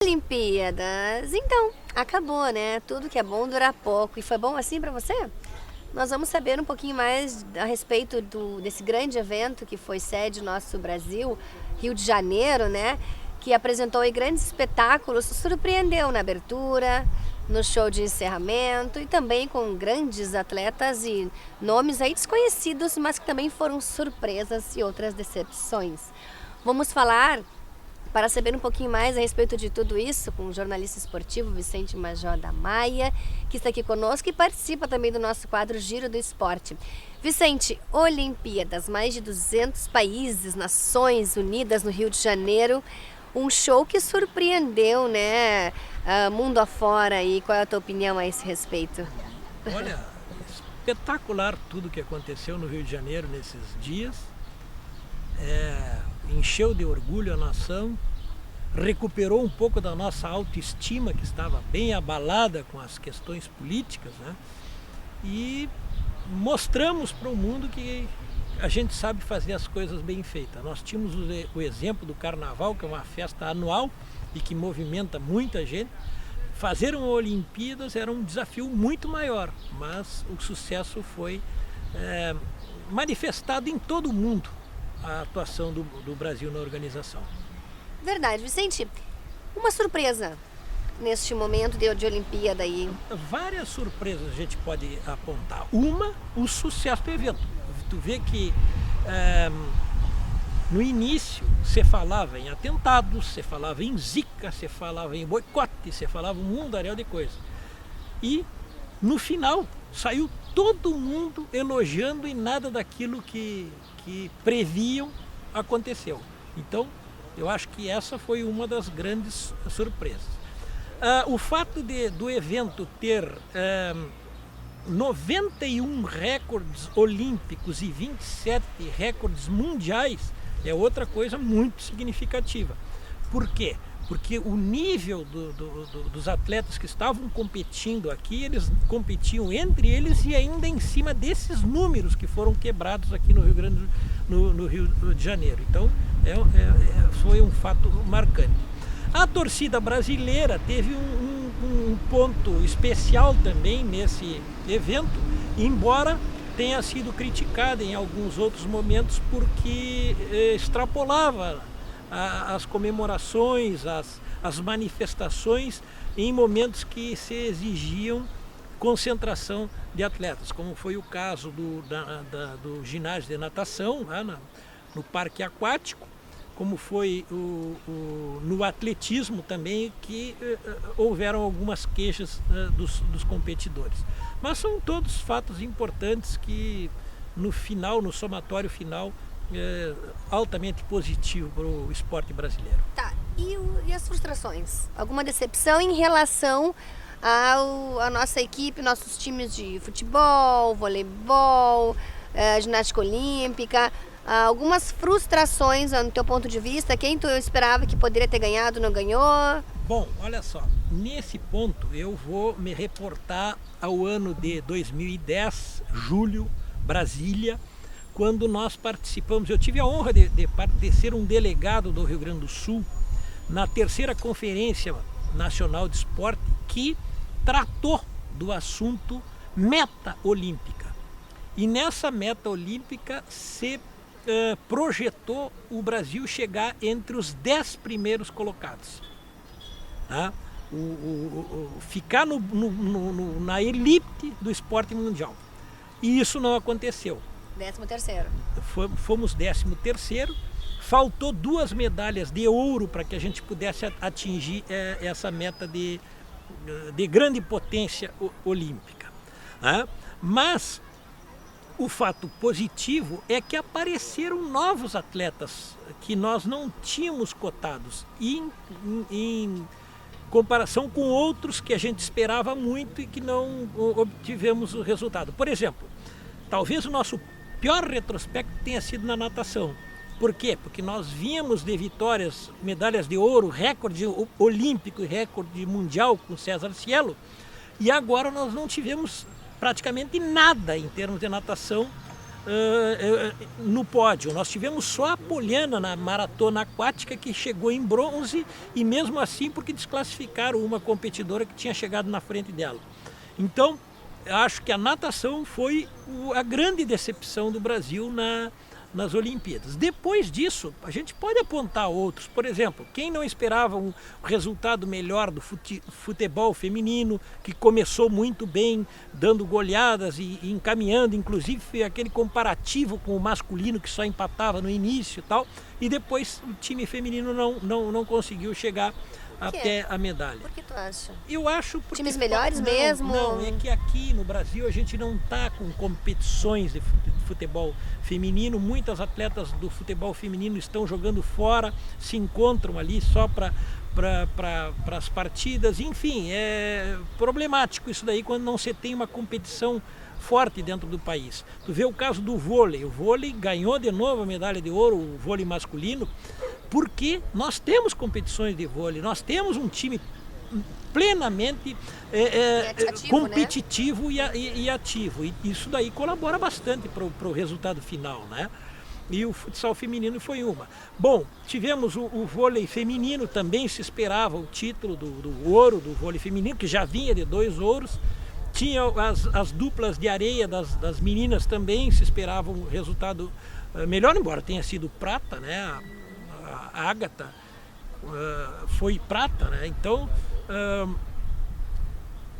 Olimpíadas, então, acabou, né? Tudo que é bom dura pouco. E foi bom assim para você? Nós vamos saber um pouquinho mais a respeito desse grande evento que foi sede nosso Brasil, Rio de Janeiro, né? Que apresentou aí grandes espetáculos, surpreendeu na abertura, no show de encerramento e também com grandes atletas e nomes aí desconhecidos, mas que também foram surpresas e outras decepções. Vamos falar para saber um pouquinho mais a respeito de tudo isso com o jornalista esportivo Vicente Major da Maia, que está aqui conosco e participa também do nosso quadro Giro do Esporte. Vicente, Olimpíadas, mais de 200 países, nações unidas no Rio de Janeiro, um show que surpreendeu, né, mundo afora. E qual é a tua opinião a esse respeito? Olha, espetacular tudo que aconteceu no Rio de Janeiro nesses dias. Encheu de orgulho a nação, recuperou um pouco da nossa autoestima, que estava bem abalada com as questões políticas, né? E mostramos para o mundo que a gente sabe fazer as coisas bem feitas. Nós tínhamos o exemplo do Carnaval, que é uma festa anual e que movimenta muita gente. Fazer uma Olimpíadas era um desafio muito maior, mas o sucesso foi manifestado em todo o mundo, a atuação do Brasil na organização. Verdade, Vicente. Uma surpresa neste momento de Olimpíada aí. Várias surpresas a gente pode apontar. Uma, o sucesso do evento. Tu vê que no início você falava em atentados, você falava em zika, você falava em boicote, você falava um mundaréu de coisas. E no final saiu todo mundo elogiando e nada daquilo que previam aconteceu. Então, eu acho que essa foi uma das grandes surpresas. O fato do evento ter 91 recordes olímpicos e 27 recordes mundiais é outra coisa muito significativa. Por quê? Porque o nível dos atletas que estavam competindo aqui, eles competiam entre eles e ainda em cima desses números que foram quebrados aqui no Rio de Janeiro. Então, foi um fato marcante. A torcida brasileira teve um ponto especial também nesse evento, embora tenha sido criticada em alguns outros momentos porque extrapolava as comemorações, as manifestações em momentos que se exigiam concentração de atletas, como foi o caso do ginásio de natação lá no parque aquático, como foi no atletismo também, que houveram algumas queixas dos competidores. Mas são todos fatos importantes que no final, no somatório final, altamente positivo para o esporte brasileiro. Tá, e as frustrações? Alguma decepção em relação à nossa equipe, nossos times de futebol, voleibol, ginástica olímpica? Algumas frustrações no teu ponto de vista? Quem tu esperava que poderia ter ganhado não ganhou? Bom, olha só, nesse ponto eu vou me reportar ao ano de 2010, julho, Brasília, quando nós participamos. Eu tive a honra de ser um delegado do Rio Grande do Sul na terceira Conferência Nacional de Esporte, que tratou do assunto meta olímpica. E nessa meta olímpica se projetou o Brasil chegar entre os 10 primeiros colocados. Tá? Ficar na elite do esporte mundial. E isso não aconteceu. 13º. Fomos 13º, faltou 2 medalhas de ouro para que a gente pudesse atingir essa meta de grande potência olímpica. Mas o fato positivo é que apareceram novos atletas que nós não tínhamos cotados em comparação com outros que a gente esperava muito e que não obtivemos o resultado. Por exemplo, talvez o nosso pior retrospecto tenha sido na natação. Por quê? Porque nós vínhamos de vitórias, medalhas de ouro, recorde olímpico e recorde mundial com César Cielo, e agora nós não tivemos praticamente nada em termos de natação no pódio. Nós tivemos só a Poliana na maratona aquática que chegou em bronze e mesmo assim porque desclassificaram uma competidora que tinha chegado na frente dela. Então, acho que a natação foi a grande decepção do Brasil nas Olimpíadas. Depois disso, a gente pode apontar outros. Por exemplo, quem não esperava um resultado melhor do futebol feminino, que começou muito bem, dando goleadas e encaminhando, inclusive aquele comparativo com o masculino que só empatava no início e tal, e depois o time feminino não conseguiu chegar até a medalha. Por que tu acha? Eu acho porque... Times melhores mesmo? Não, é que aqui no Brasil a gente não está com competições de futebol feminino. Muitas atletas do futebol feminino estão jogando fora, se encontram ali só para as partidas. Enfim, é problemático isso daí quando não se tem uma competição forte dentro do país. Tu vê o caso do vôlei. O vôlei ganhou de novo a medalha de ouro, o vôlei masculino, porque nós temos competições de vôlei, nós temos um time plenamente ativo, competitivo, né? e ativo. E isso daí colabora bastante para o resultado final, né? E o futsal feminino foi uma. Bom, tivemos o vôlei feminino, também se esperava o título do ouro do vôlei feminino, que já vinha de 2 ouros. Tinha as duplas de areia das meninas também, se esperava um resultado melhor, embora tenha sido prata, né? A Ágata foi prata, né? Então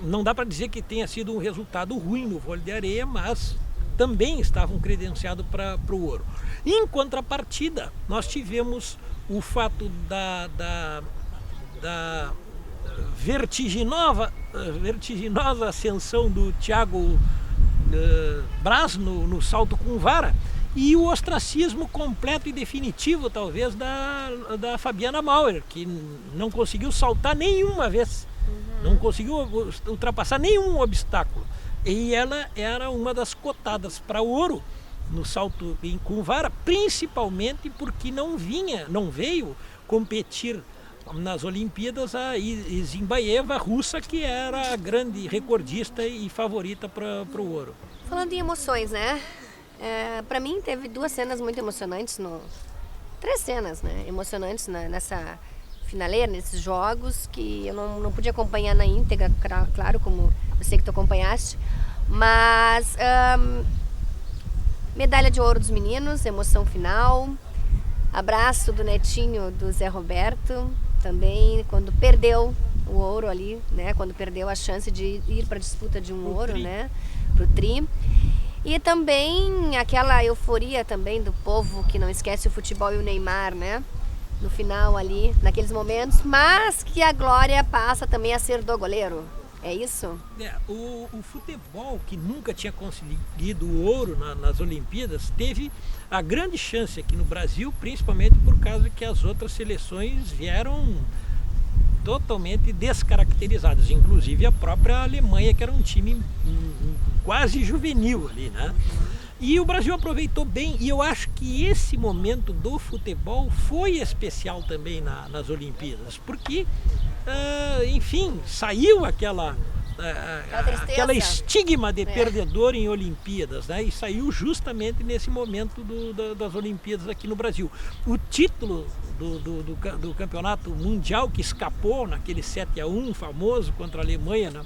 não dá para dizer que tenha sido um resultado ruim no vôlei de areia, mas também estavam credenciados para o ouro. Em contrapartida, nós tivemos o fato da vertiginosa ascensão do Thiago Braz no salto com vara e o ostracismo completo e definitivo, talvez, da Fabiana Maurer, que não conseguiu saltar nenhuma vez, não conseguiu ultrapassar nenhum obstáculo. E ela era uma das cotadas para ouro no salto com vara, principalmente porque não veio competir nas Olimpíadas a Zimbaeva, russa, que era a grande recordista e favorita para o ouro. Falando em emoções, né? Para mim teve 2 cenas muito emocionantes, 3 cenas, né? Emocionantes nessa finaleira, nesses jogos, que eu não pude acompanhar na íntegra, claro, como eu sei que tu acompanhaste, mas medalha de ouro dos meninos, emoção final, abraço do netinho do Zé Roberto, também quando perdeu o ouro ali, né? Quando perdeu a chance de ir para a disputa de um ouro, né? Pro tri. E também aquela euforia também do povo que não esquece o futebol e o Neymar, né? No final ali, naqueles momentos, mas que a glória passa também a ser do goleiro. É isso? O futebol, que nunca tinha conseguido o ouro nas Olimpíadas, teve a grande chance aqui no Brasil, principalmente por causa que as outras seleções vieram totalmente descaracterizadas, inclusive a própria Alemanha, que era um time quase juvenil ali, né? E o Brasil aproveitou bem, e eu acho que esse momento do futebol foi especial também nas Olimpíadas, porque, enfim, saiu aquela estigma de perdedor em Olimpíadas, né? E saiu justamente nesse momento das Olimpíadas aqui no Brasil. O título do campeonato mundial que escapou naquele 7-1 famoso contra a Alemanha, né?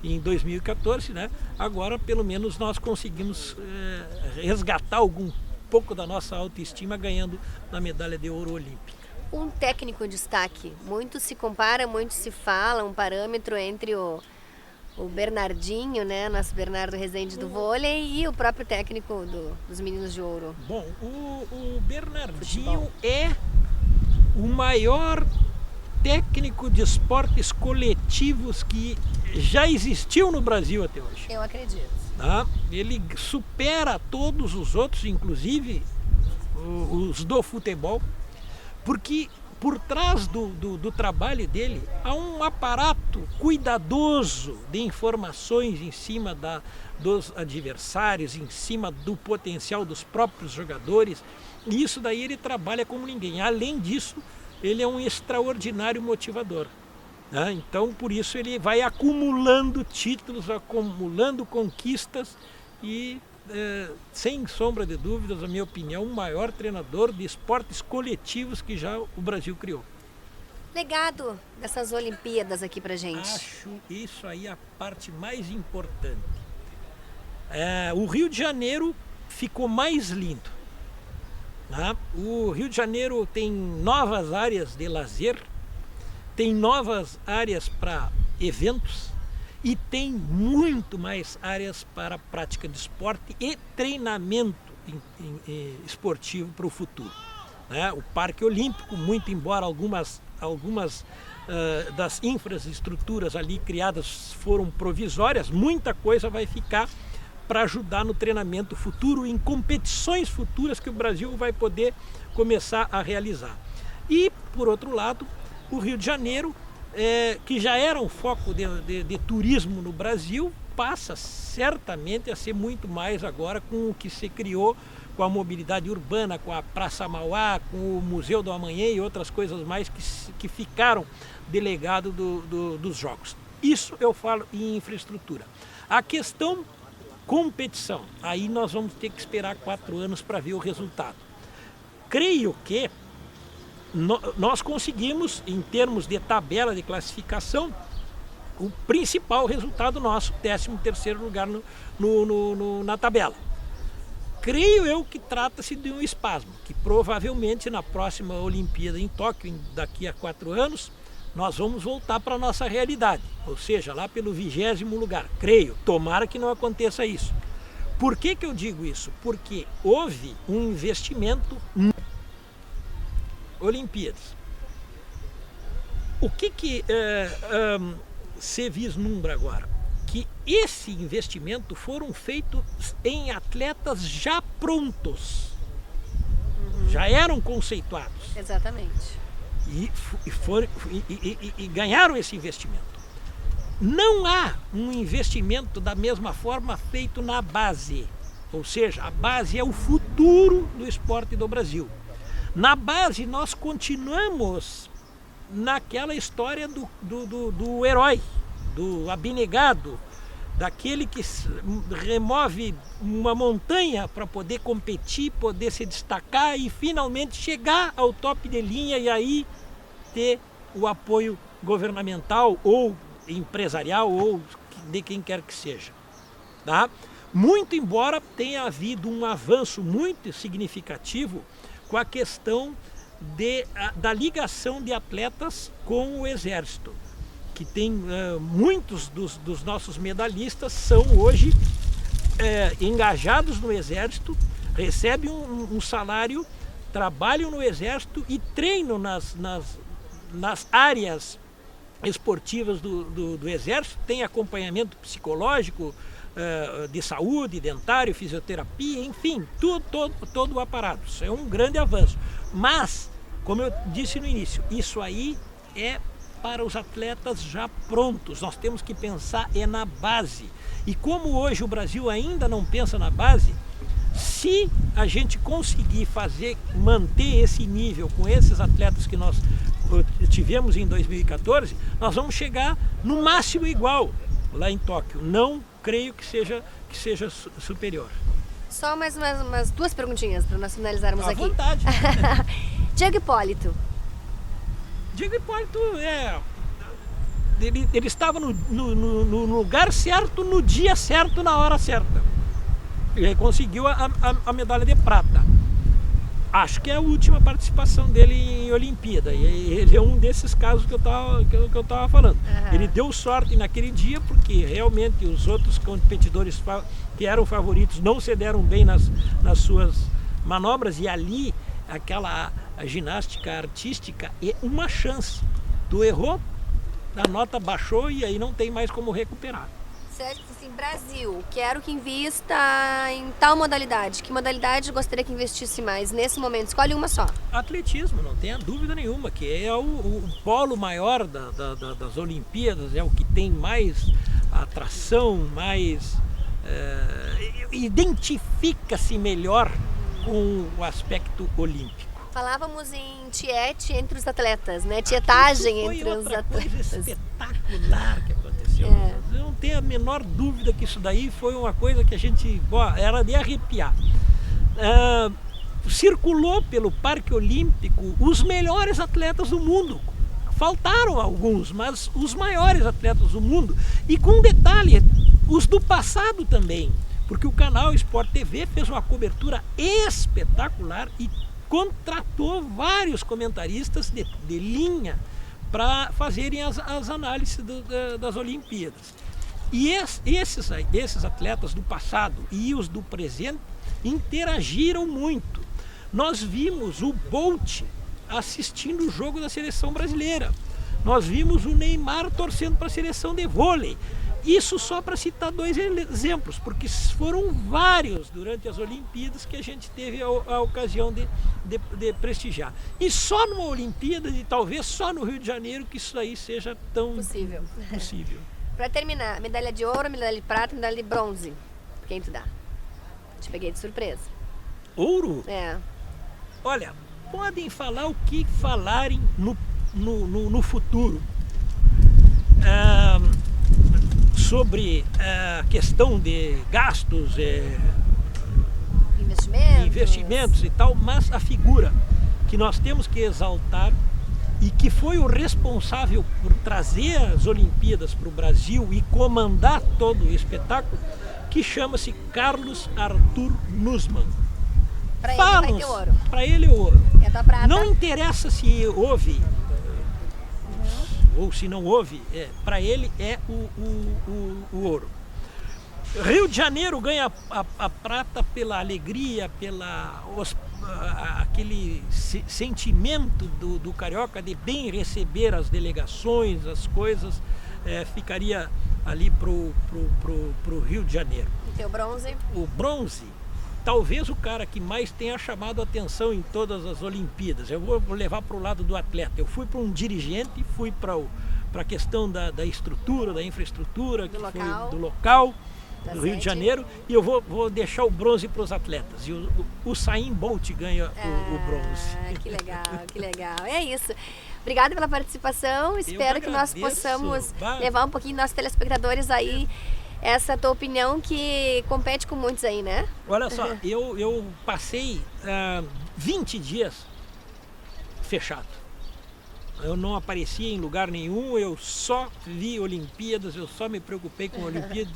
Em 2014, né? Agora pelo menos nós conseguimos resgatar algum pouco da nossa autoestima ganhando na medalha de ouro olímpica. Um técnico em destaque, muito se compara, muito se fala, um parâmetro entre o Bernardinho, né? Nosso Bernardo Rezende do vôlei, e o próprio técnico dos meninos de ouro. Bom, o Bernardinho é o maior técnico de esportes coletivos que já existiu no Brasil até hoje. Eu acredito. Tá? Ele supera todos os outros, inclusive os do futebol, porque por trás do trabalho dele há um aparato cuidadoso de informações em cima dos adversários, em cima do potencial dos próprios jogadores, e isso daí ele trabalha como ninguém. Além disso, ele é um extraordinário motivador. Né? Então, por isso ele vai acumulando títulos, acumulando conquistas e sem sombra de dúvidas, a minha opinião, o maior treinador de esportes coletivos que já o Brasil criou. Legado dessas Olimpíadas aqui pra gente. Acho isso aí a parte mais importante. O Rio de Janeiro ficou mais lindo. Né? O Rio de Janeiro tem novas áreas de lazer, tem novas áreas para eventos e tem muito mais áreas para prática de esporte e treinamento esportivo para o futuro. Né? O Parque Olímpico, muito embora algumas das infraestruturas ali criadas foram provisórias, muita coisa vai ficar para ajudar no treinamento futuro, em competições futuras que o Brasil vai poder começar a realizar. E, por outro lado, o Rio de Janeiro, que já era um foco de turismo no Brasil, passa certamente a ser muito mais agora com o que se criou com a mobilidade urbana, com a Praça Mauá, com o Museu do Amanhã e outras coisas mais que ficaram de legado dos Jogos. Isso eu falo em infraestrutura. A questão competição, aí nós vamos ter que esperar 4 anos para ver o resultado. Creio que nós conseguimos, em termos de tabela de classificação, o principal resultado nosso, 13º lugar na tabela. Creio eu que trata-se de um espasmo, que provavelmente na próxima Olimpíada em Tóquio, daqui a 4 anos, nós vamos voltar para a nossa realidade, ou seja, lá pelo 20º lugar. Creio, tomara que não aconteça isso. Por que eu digo isso? Porque houve um investimento em Olimpíadas. O que se vislumbra agora? Que esse investimento foram feitos em atletas já prontos, já eram conceituados. Exatamente. E ganharam esse investimento. Não há um investimento da mesma forma feito na base, ou seja, a base é o futuro do esporte do Brasil. Na base nós continuamos naquela história do herói, do abnegado, daquele que remove uma montanha para poder competir, poder se destacar e finalmente chegar ao top de linha e aí ter o apoio governamental ou empresarial ou de quem quer que seja. Tá? Muito embora tenha havido um avanço muito significativo com a questão da ligação de atletas com o Exército, que tem muitos dos nossos medalhistas são hoje engajados no Exército, recebem um salário, trabalham no Exército e treinam nas áreas esportivas do Exército, tem acompanhamento psicológico, de saúde, dentário, fisioterapia, enfim, todo o aparato. Isso é um grande avanço. Mas, como eu disse no início, isso aí é para os atletas já prontos. Nós temos que pensar na base. E como hoje o Brasil ainda não pensa na base, se a gente conseguir manter esse nível com esses atletas que nós tivemos em 2014, nós vamos chegar no máximo igual lá em Tóquio. Não creio que seja superior. Só mais umas 2 perguntinhas para nós finalizarmos aqui. À vontade. Diego Hipólito. Diego Hipólito ele estava no lugar certo, no dia certo, na hora certa. Ele conseguiu a medalha de prata. Acho que é a última participação dele em Olimpíada. E ele é um desses casos que eu estava falando. Uhum. Ele deu sorte naquele dia porque realmente os outros competidores que eram favoritos não se deram bem nas suas manobras. E ali, a ginástica artística é uma chance. Tu errou, a nota baixou e aí não tem mais como recuperar. Certo, assim, Brasil, quero que invista em tal modalidade. Que modalidade gostaria que investisse mais nesse momento? Escolhe uma só. Atletismo, não tenha dúvida nenhuma, que é o polo maior das Olimpíadas, é o que tem mais atração, mais identifica-se melhor com o aspecto olímpico. Falávamos em tiete entre os atletas, né? Tietagem entre os atletas. Coisa espetacular que aconteceu. Eu não tenho a menor dúvida que isso daí foi uma coisa que a gente... era de arrepiar. Circulou pelo Parque Olímpico os melhores atletas do mundo. Faltaram alguns, mas os maiores atletas do mundo. E com um detalhe, os do passado também. Porque o canal Sport TV fez uma cobertura espetacular e contratou vários comentaristas de linha para fazerem as análises das Olimpíadas. E esses atletas do passado e os do presente interagiram muito. Nós vimos o Bolt assistindo o jogo da seleção brasileira. Nós vimos o Neymar torcendo para a seleção de vôlei. Isso só para citar 2 exemplos, porque foram vários durante as Olimpíadas que a gente teve a ocasião de prestigiar. E só numa Olimpíada, e talvez só no Rio de Janeiro, que isso aí seja tão possível. Para terminar, medalha de ouro, medalha de prata, medalha de bronze. Quem tu dá? Te peguei de surpresa. Ouro? É. Olha, podem falar o que falarem no futuro. Sobre a questão de gastos, investimentos e tal, mas a figura que nós temos que exaltar e que foi o responsável por trazer as Olimpíadas para o Brasil e comandar todo o espetáculo, que chama-se Carlos Arthur Nussmann. Para ele vai ter ouro. Para ele é ouro. É da prata. Não interessa se houve ou se não houve, para ele é o ouro. Rio de Janeiro ganha a prata pela alegria, aquele sentimento do carioca de bem receber as delegações, as coisas, ficaria ali pro Rio de Janeiro. E teu bronze? O bronze, talvez o cara que mais tenha chamado a atenção em todas as Olimpíadas. Eu vou levar para o lado do atleta. Eu fui para um dirigente, fui para a questão da estrutura, da infraestrutura, do local, do Rio de Janeiro, e eu vou deixar o bronze para os atletas. E o Usain Bolt ganha o bronze. Que legal, que legal. É isso. Obrigada pela participação. Espero que nós possamos levar um pouquinho nossos telespectadores aí essa tua opinião, que compete com muitos aí, né? Olha só, eu passei 20 dias fechado. Eu não aparecia em lugar nenhum, eu só vi Olimpíadas, eu só me preocupei com Olimpíadas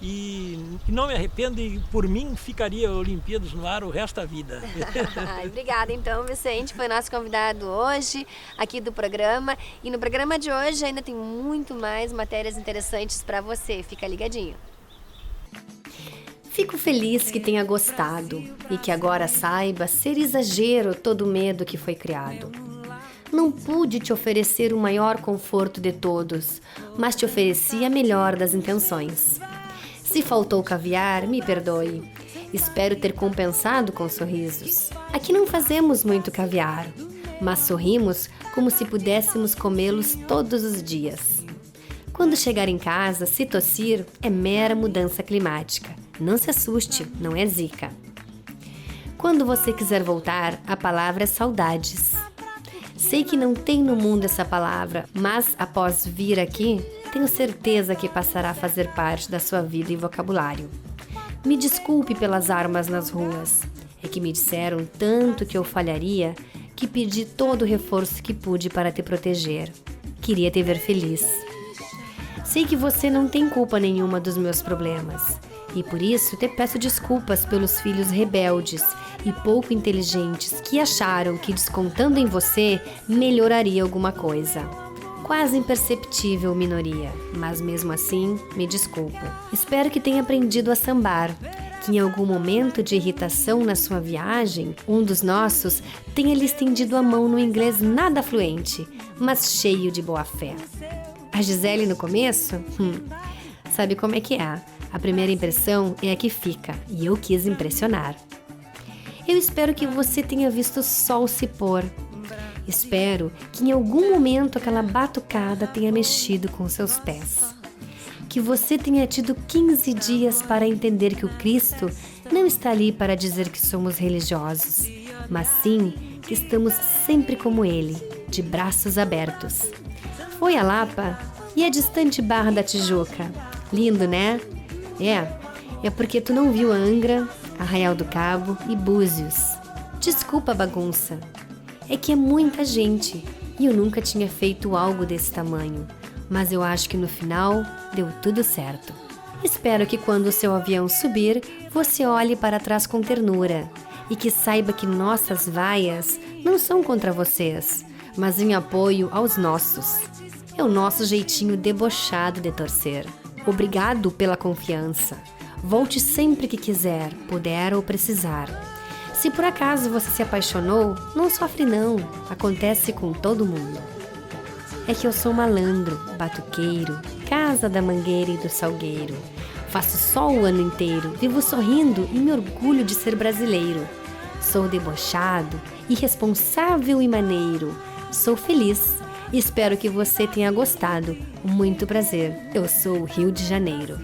e não me arrependo, e por mim ficaria Olimpíadas no ar o resto da vida. Obrigada então, Vicente, foi nosso convidado hoje aqui do programa, e no programa de hoje ainda tem muito mais matérias interessantes para você, fica ligadinho. Fico feliz que tenha gostado e que agora saiba ser exagero todo o medo que foi criado. Não pude te oferecer o maior conforto de todos, mas te ofereci a melhor das intenções. Se faltou caviar, me perdoe. Espero ter compensado com sorrisos. Aqui não fazemos muito caviar, mas sorrimos como se pudéssemos comê-los todos os dias. Quando chegar em casa, se tossir, é mera mudança climática. Não se assuste, não é zika. Quando você quiser voltar, a palavra é saudades. Sei que não tem no mundo essa palavra, mas após vir aqui, tenho certeza que passará a fazer parte da sua vida e vocabulário. Me desculpe pelas armas nas ruas. É que me disseram tanto que eu falharia que pedi todo o reforço que pude para te proteger. Queria te ver feliz. Sei que você não tem culpa nenhuma dos meus problemas. E por isso te peço desculpas pelos filhos rebeldes e pouco inteligentes que acharam que descontando em você melhoraria alguma coisa. Quase imperceptível minoria, mas mesmo assim, me desculpo. Espero que tenha aprendido a sambar, que em algum momento de irritação na sua viagem, um dos nossos tenha lhe estendido a mão no inglês nada fluente, mas cheio de boa fé. A Gisele no começo? Sabe como é que é? A primeira impressão é a que fica, e eu quis impressionar. Eu espero que você tenha visto o sol se pôr. Espero que em algum momento aquela batucada tenha mexido com seus pés. Que você tenha tido 15 dias para entender que o Cristo não está ali para dizer que somos religiosos, mas sim estamos sempre como ele, de braços abertos. Foi a Lapa e a distante Barra da Tijuca. Lindo, né? É porque tu não viu Angra, Arraial do Cabo e Búzios. Desculpa a bagunça. É que é muita gente e eu nunca tinha feito algo desse tamanho. Mas eu acho que no final deu tudo certo. Espero que quando o seu avião subir, você olhe para trás com ternura e que saiba que nossas vaias não são contra vocês, mas em apoio aos nossos. É o nosso jeitinho debochado de torcer. Obrigado pela confiança. Volte sempre que quiser, puder ou precisar. Se por acaso você se apaixonou, não sofre não, acontece com todo mundo. É que eu sou malandro, batuqueiro, casa da mangueira e do salgueiro. Faço sol o ano inteiro, vivo sorrindo e me orgulho de ser brasileiro. Sou debochado, irresponsável e maneiro. Sou feliz. Espero que você tenha gostado. Muito prazer. Eu sou o Rio de Janeiro.